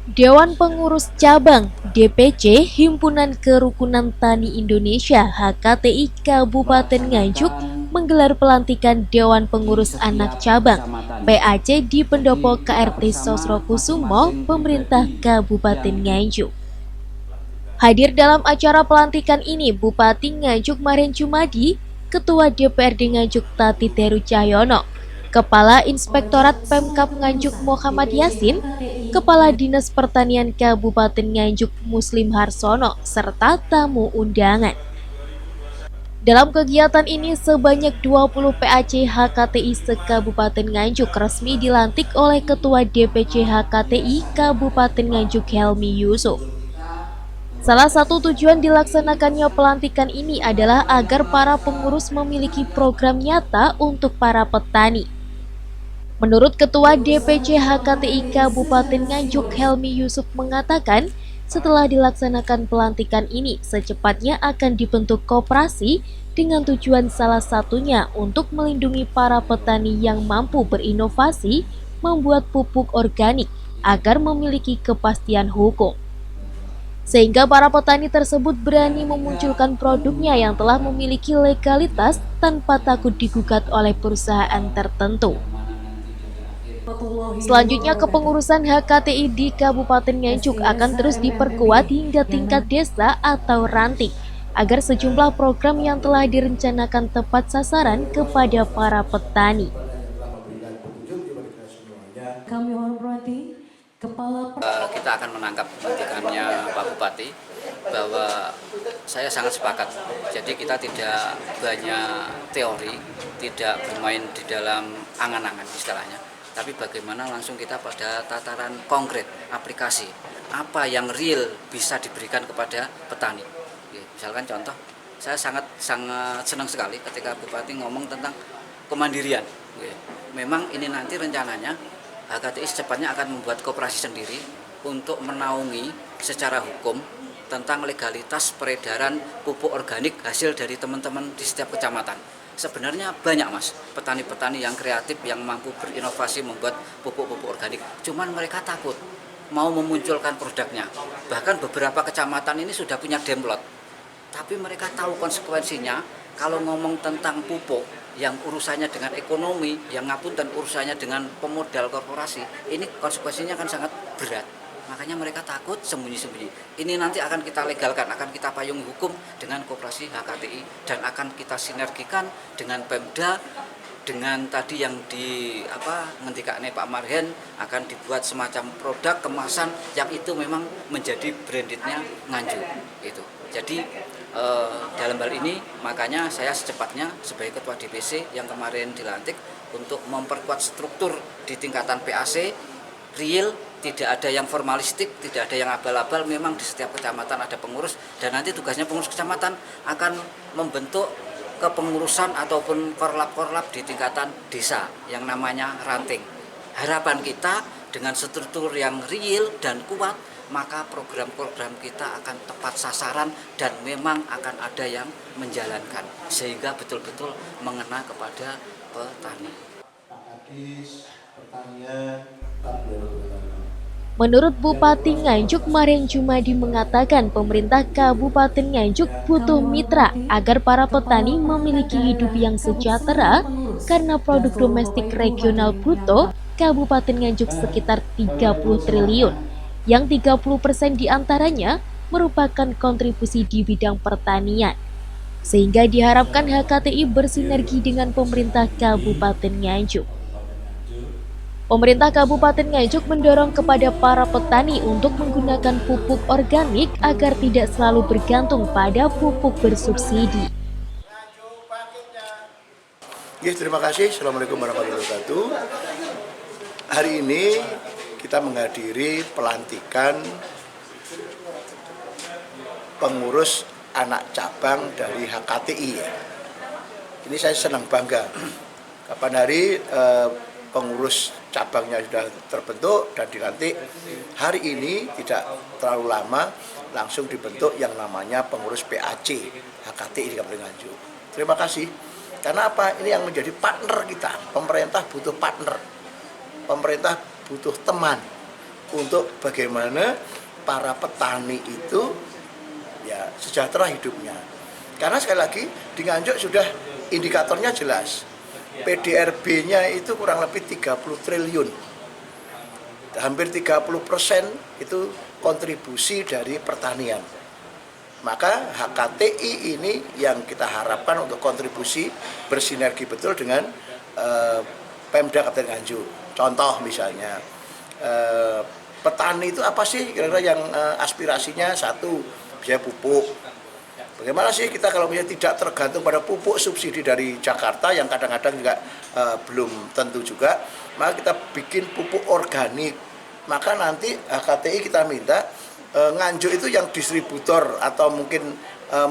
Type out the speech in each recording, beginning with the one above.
Dewan Pengurus Cabang DPC Himpunan Kerukunan Tani Indonesia HKTI Kabupaten Nganjuk menggelar pelantikan Dewan Pengurus Anak Cabang PAC di Pendopo KRT Sosrokusumo, Pemerintah Kabupaten Nganjuk. Hadir dalam acara pelantikan ini Bupati Nganjuk Maren Jumadi, Ketua DPRD Nganjuk Tati Teru Cahyono, Kepala Inspektorat Pemkab Nganjuk Muhammad Yasin, Kepala Dinas Pertanian Kabupaten Nganjuk Muslim Harsono, serta tamu undangan. Dalam kegiatan ini sebanyak 20 PAC HKTI se-Kabupaten Nganjuk resmi dilantik oleh Ketua DPC HKTI Kabupaten Nganjuk Helmi Yusuf. Salah satu tujuan dilaksanakannya pelantikan ini adalah agar para pengurus memiliki program nyata untuk para petani. Menurut Ketua DPC HKTI Kabupaten Nganjuk Helmi Yusuf mengatakan, setelah dilaksanakan pelantikan ini, secepatnya akan dibentuk koperasi dengan tujuan salah satunya untuk melindungi para petani yang mampu berinovasi membuat pupuk organik agar memiliki kepastian hukum. Sehingga para petani tersebut berani memunculkan produknya yang telah memiliki legalitas tanpa takut digugat oleh perusahaan tertentu. Selanjutnya, kepengurusan HKTI di Kabupaten Nganjuk akan terus diperkuat hingga tingkat desa atau ranting, agar sejumlah program yang telah direncanakan tepat sasaran kepada para petani. Kita akan menangkap pelantikannya Pak Bupati, bahwa saya sangat sepakat. Jadi kita tidak banyak teori, tidak bermain di dalam angan-angan istilahnya, tapi bagaimana langsung kita pada tataran konkret, aplikasi, apa yang real bisa diberikan kepada petani. Misalkan contoh, saya sangat senang sekali ketika Bupati ngomong tentang kemandirian. Memang ini nanti rencananya HKTI secepatnya akan membuat koperasi sendiri untuk menaungi secara hukum tentang legalitas peredaran pupuk organik hasil dari teman-teman di setiap kecamatan. Sebenarnya banyak mas, petani-petani yang kreatif yang mampu berinovasi membuat pupuk-pupuk organik. Cuman mereka takut mau memunculkan produknya. Bahkan beberapa kecamatan ini sudah punya demplot. Tapi mereka tahu konsekuensinya kalau ngomong tentang pupuk yang urusannya dengan ekonomi, yang ngapunten urusannya dengan pemodal korporasi, ini konsekuensinya kan sangat berat. Makanya mereka takut sembunyi-sembunyi. Ini nanti akan kita legalkan, akan kita payungi hukum dengan koperasi HKTI dan akan kita sinergikan dengan Pemda, dengan tadi yang ngendikane Pak Marhen akan dibuat semacam produk kemasan yang itu memang menjadi brandednya Nganjuk itu. Jadi dalam hal ini makanya saya secepatnya sebagai Ketua DPC yang kemarin dilantik untuk memperkuat struktur di tingkatan PAC real, tidak ada yang formalistik, tidak ada yang abal-abal. Memang di setiap kecamatan ada pengurus dan nanti tugasnya pengurus kecamatan akan membentuk kepengurusan ataupun korlap-korlap di tingkatan desa yang namanya ranting. Harapan kita dengan struktur yang real dan kuat, maka program-program kita akan tepat sasaran dan memang akan ada yang menjalankan sehingga betul-betul mengena kepada petani. Menurut Bupati Nganjuk Maren Jumadi mengatakan pemerintah Kabupaten Nganjuk butuh mitra agar para petani memiliki hidup yang sejahtera karena produk domestik regional bruto Kabupaten Nganjuk sekitar 30 triliun, yang 30% diantaranya merupakan kontribusi di bidang pertanian. Sehingga diharapkan HKTI bersinergi dengan pemerintah Kabupaten Nganjuk. Pemerintah Kabupaten Nganjuk mendorong kepada para petani untuk menggunakan pupuk organik agar tidak selalu bergantung pada pupuk bersubsidi. Terima kasih. Assalamualaikum warahmatullahi wabarakatuh. Hari ini kita menghadiri pelantikan pengurus anak cabang dari HKTI. Ini saya senang bangga. Kapan hari pengurus cabangnya sudah terbentuk dan dilantik, hari ini tidak terlalu lama langsung dibentuk yang namanya pengurus PAC HKTI di Kabupaten Nganjuk. Terima kasih. Karena apa? Ini yang menjadi partner kita. Pemerintah butuh partner. Pemerintah butuh teman untuk bagaimana para petani itu ya sejahtera hidupnya. Karena sekali lagi di Nganjuk sudah indikatornya jelas. PDRB-nya itu kurang lebih 30 triliun. Hampir 30% itu kontribusi dari pertanian. Maka HKTI ini yang kita harapkan untuk kontribusi bersinergi betul dengan Pemda Kabupaten Nganjuk. Contoh misalnya, petani itu apa sih kira-kira yang aspirasinya? Satu, biaya pupuk. Bagaimana sih kita kalau misalnya tidak tergantung pada pupuk subsidi dari Jakarta yang kadang-kadang juga belum tentu juga, maka kita bikin pupuk organik. Maka nanti HKTI kita minta Nganjuk itu yang distributor atau mungkin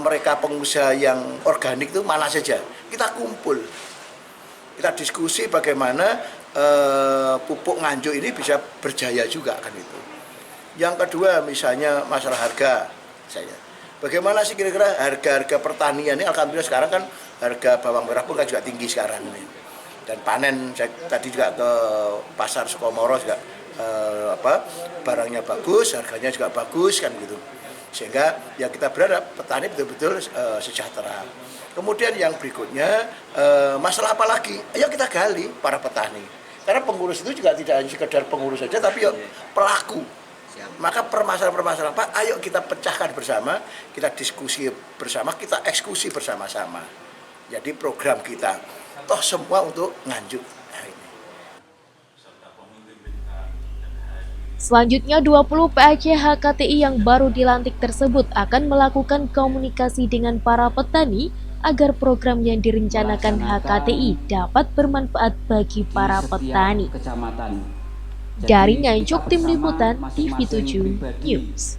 mereka pengusaha yang organik itu mana saja, kita kumpul, kita diskusi bagaimana pupuk Nganjuk ini bisa berjaya juga kan itu. Yang kedua misalnya masalah harga, bagaimana sih kira-kira harga-harga pertanian ini? Alhamdulillah sekarang kan harga bawang merah pun kan juga tinggi sekarang ini. Dan panen saya tadi juga ke pasar Sukomoro juga barangnya bagus, harganya juga bagus kan gitu. Sehingga ya kita berharap petani betul-betul sejahtera. Kemudian yang berikutnya masalah apa lagi? Ayo kita gali para petani. Karena pengurus itu juga tidak hanya sekedar pengurus saja, tapi yuk pelaku. Maka permasalahan-permasalahan apa? Ayo kita pecahkan bersama, kita diskusi bersama, kita eksekusi bersama-sama. Jadi program kita, toh semua untuk Nganjuk. Nah, ini. Selanjutnya 20 PAC HKTI yang baru dilantik tersebut akan melakukan komunikasi dengan para petani agar program yang direncanakan HKTI dapat bermanfaat bagi para petani. Dari Nganjuk, Tim Liputan TV7 News.